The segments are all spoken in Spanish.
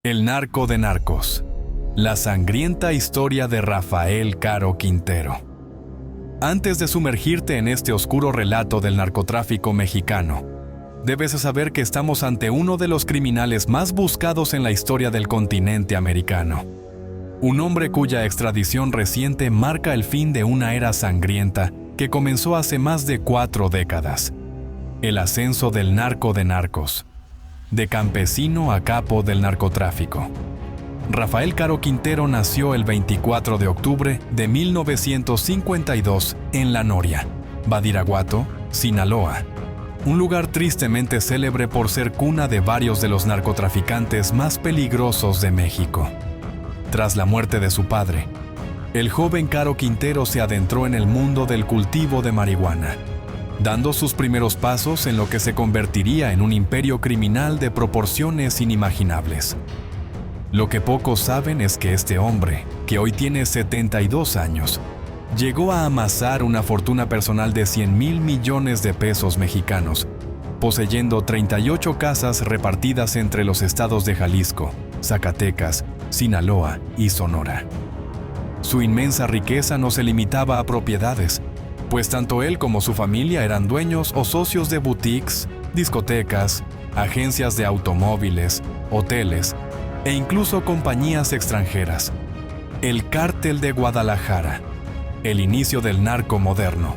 El narco de narcos. La sangrienta historia de Rafael Caro Quintero. Antes de sumergirte en este oscuro relato del narcotráfico mexicano, debes saber que estamos ante uno de los criminales más buscados en la historia del continente americano. Un hombre cuya extradición reciente marca el fin de una era sangrienta que comenzó hace más de 4 décadas. El ascenso del narco de narcos. De campesino a capo del narcotráfico. Rafael Caro Quintero nació el 24 de octubre de 1952 en La Noria, Badiraguato, Sinaloa, un lugar tristemente célebre por ser cuna de varios de los narcotraficantes más peligrosos de México. Tras la muerte de su padre, el joven Caro Quintero se adentró en el mundo del cultivo de marihuana, dando sus primeros pasos en lo que se convertiría en un imperio criminal de proporciones inimaginables. Lo que pocos saben es que este hombre, que hoy tiene 72 años, llegó a amasar una fortuna personal de 100,000 millones de pesos mexicanos, poseyendo 38 casas repartidas entre los estados de Jalisco, Zacatecas, Sinaloa y Sonora. Su inmensa riqueza no se limitaba a propiedades, pues tanto él como su familia eran dueños o socios de boutiques, discotecas, agencias de automóviles, hoteles e incluso compañías extranjeras. El Cártel de Guadalajara, el inicio del narco moderno.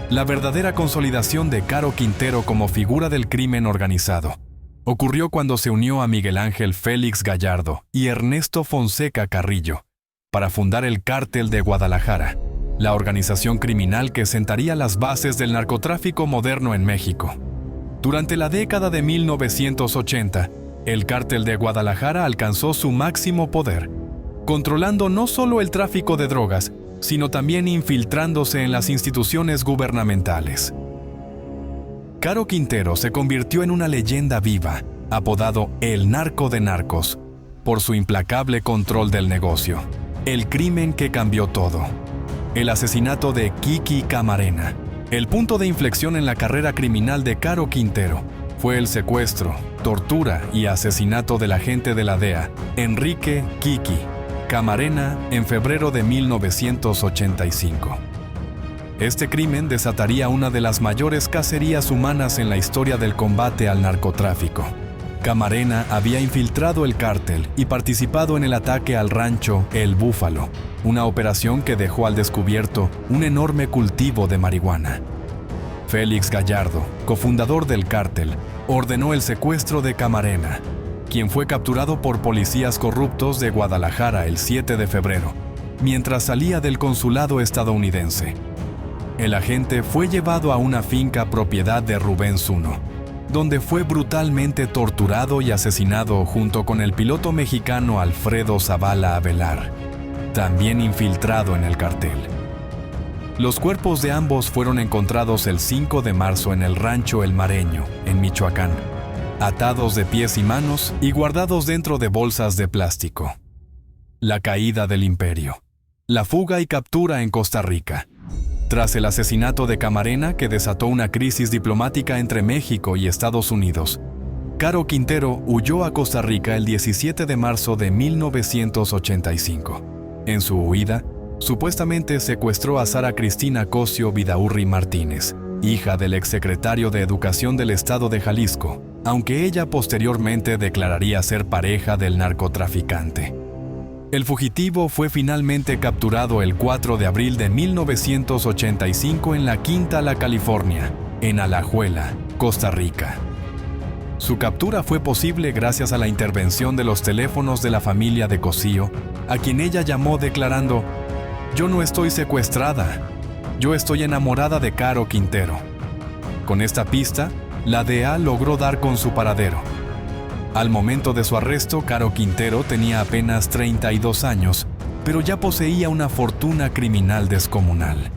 La verdadera consolidación de Caro Quintero como figura del crimen organizado ocurrió cuando se unió a Miguel Ángel Félix Gallardo y Ernesto Fonseca Carrillo para fundar el Cártel de Guadalajara, la organización criminal que sentaría las bases del narcotráfico moderno en México. Durante la década de 1980, el Cártel de Guadalajara alcanzó su máximo poder, controlando no solo el tráfico de drogas, sino también infiltrándose en las instituciones gubernamentales. Caro Quintero se convirtió en una leyenda viva, apodado el narco de narcos, por su implacable control del negocio, el crimen que cambió todo. El asesinato de Kiki Camarena. El punto de inflexión en la carrera criminal de Caro Quintero fue el secuestro, tortura y asesinato del agente de la DEA, Enrique Kiki Camarena, en febrero de 1985. Este crimen desataría una de las mayores cacerías humanas en la historia del combate al narcotráfico. Camarena había infiltrado el cártel y participado en el ataque al rancho El Búfalo, una operación que dejó al descubierto un enorme cultivo de marihuana. Félix Gallardo, cofundador del cártel, ordenó el secuestro de Camarena, quien fue capturado por policías corruptos de Guadalajara el 7 de febrero, mientras salía del consulado estadounidense. El agente fue llevado a una finca propiedad de Rubén Zuno, donde fue brutalmente torturado y asesinado junto con el piloto mexicano Alfredo Zavala Avelar, también infiltrado en el cartel. Los cuerpos de ambos fueron encontrados el 5 de marzo en el rancho El Mareño, en Michoacán, atados de pies y manos y guardados dentro de bolsas de plástico. La caída del imperio. La fuga y captura en Costa Rica. Tras el asesinato de Camarena, que desató una crisis diplomática entre México y Estados Unidos, Caro Quintero huyó a Costa Rica el 17 de marzo de 1985. En su huida, supuestamente secuestró a Sara Cristina Cosio Vidaurri Martínez, hija del exsecretario de Educación del Estado de Jalisco, aunque ella posteriormente declararía ser pareja del narcotraficante. El fugitivo fue finalmente capturado el 4 de abril de 1985 en la Quinta La California, en Alajuela, Costa Rica. Su captura fue posible gracias a la intervención de los teléfonos de la familia de Cosío, a quien ella llamó declarando: «Yo no estoy secuestrada, yo estoy enamorada de Caro Quintero». Con esta pista, la DEA logró dar con su paradero. Al momento de su arresto, Caro Quintero tenía apenas 32 años, pero ya poseía una fortuna criminal descomunal.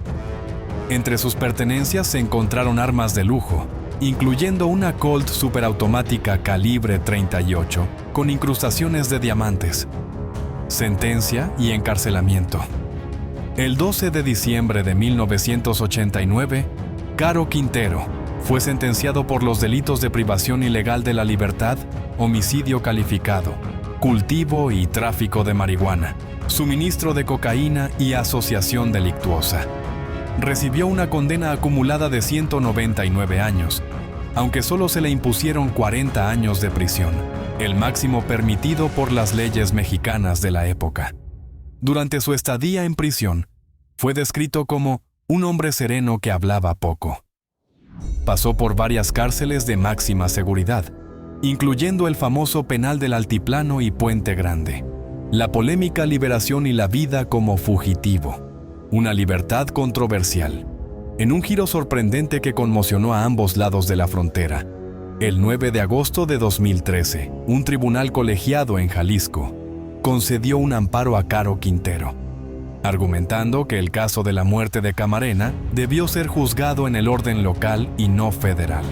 Entre sus pertenencias se encontraron armas de lujo, incluyendo una Colt superautomática calibre 38 con incrustaciones de diamantes. Sentencia y encarcelamiento. El 12 de diciembre de 1989, Caro Quintero fue sentenciado por los delitos de privación ilegal de la libertad, homicidio calificado, cultivo y tráfico de marihuana, suministro de cocaína y asociación delictuosa. Recibió una condena acumulada de 199 años, aunque solo se le impusieron 40 años de prisión, el máximo permitido por las leyes mexicanas de la época. Durante su estadía en prisión, fue descrito como un hombre sereno que hablaba poco. Pasó por varias cárceles de máxima seguridad, incluyendo el famoso penal del Altiplano y Puente Grande, la polémica liberación y la vida como fugitivo, una libertad controversial, en un giro sorprendente que conmocionó a ambos lados de la frontera. El 9 de agosto de 2013, un tribunal colegiado en Jalisco concedió un amparo a Caro Quintero, argumentando que el caso de la muerte de Camarena debió ser juzgado en el orden local y no federal.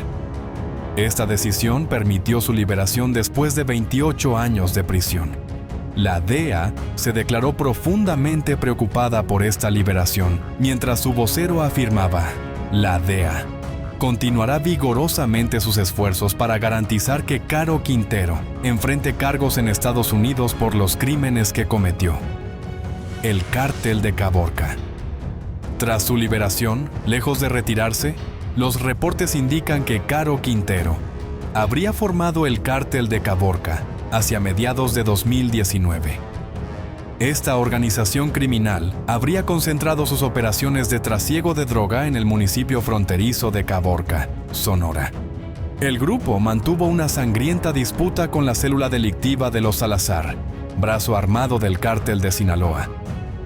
Esta decisión permitió su liberación después de 28 años de prisión. La DEA se declaró profundamente preocupada por esta liberación, mientras su vocero afirmaba: la DEA continuará vigorosamente sus esfuerzos para garantizar que Caro Quintero enfrente cargos en Estados Unidos por los crímenes que cometió. El Cártel de Caborca. Tras su liberación, lejos de retirarse, los reportes indican que Caro Quintero habría formado el Cártel de Caborca hacia mediados de 2019. Esta organización criminal habría concentrado sus operaciones de trasiego de droga en el municipio fronterizo de Caborca, Sonora. El grupo mantuvo una sangrienta disputa con la célula delictiva de los Salazar, brazo armado del Cártel de Sinaloa,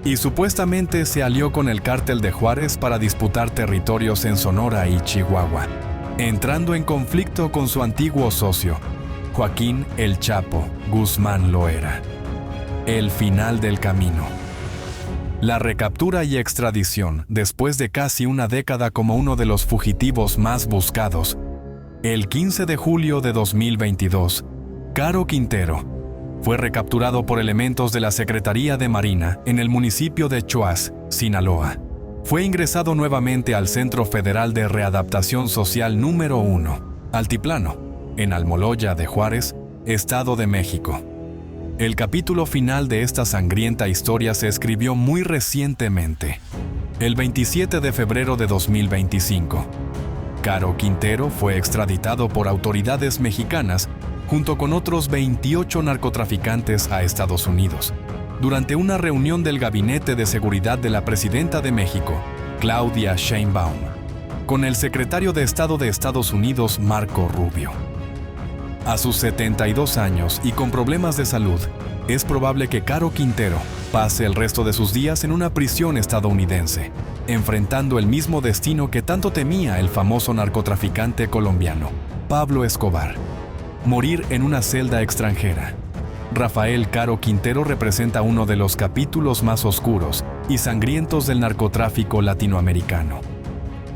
y supuestamente se alió con el Cártel de Juárez para disputar territorios en Sonora y Chihuahua, entrando en conflicto con su antiguo socio, Joaquín El Chapo Guzmán Loera. El final del camino. La recaptura y extradición, después de casi una década como uno de los fugitivos más buscados. El 15 de julio de 2022, Caro Quintero fue recapturado por elementos de la Secretaría de Marina en el municipio de Chuas, Sinaloa. Fue ingresado nuevamente al Centro Federal de Readaptación Social número 1, Altiplano, en Almoloya de Juárez, Estado de México. El capítulo final de esta sangrienta historia se escribió muy recientemente, el 27 de febrero de 2025. Caro Quintero fue extraditado por autoridades mexicanas junto con otros 28 narcotraficantes a Estados Unidos, durante una reunión del Gabinete de Seguridad de la Presidenta de México, Claudia Sheinbaum, con el secretario de Estado de Estados Unidos, Marco Rubio. A sus 72 años y con problemas de salud, es probable que Caro Quintero pase el resto de sus días en una prisión estadounidense, enfrentando el mismo destino que tanto temía el famoso narcotraficante colombiano, Pablo Escobar: morir en una celda extranjera. Rafael Caro Quintero representa uno de los capítulos más oscuros y sangrientos del narcotráfico latinoamericano.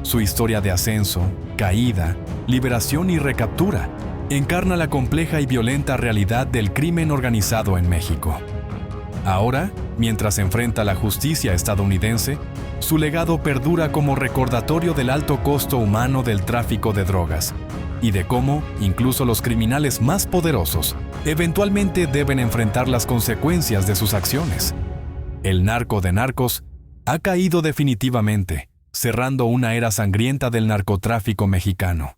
Su historia de ascenso, caída, liberación y recaptura encarna la compleja y violenta realidad del crimen organizado en México. Ahora, mientras enfrenta la justicia estadounidense, su legado perdura como recordatorio del alto costo humano del tráfico de drogas y de cómo, incluso los criminales más poderosos, eventualmente deben enfrentar las consecuencias de sus acciones. El narco de narcos ha caído definitivamente, cerrando una era sangrienta del narcotráfico mexicano.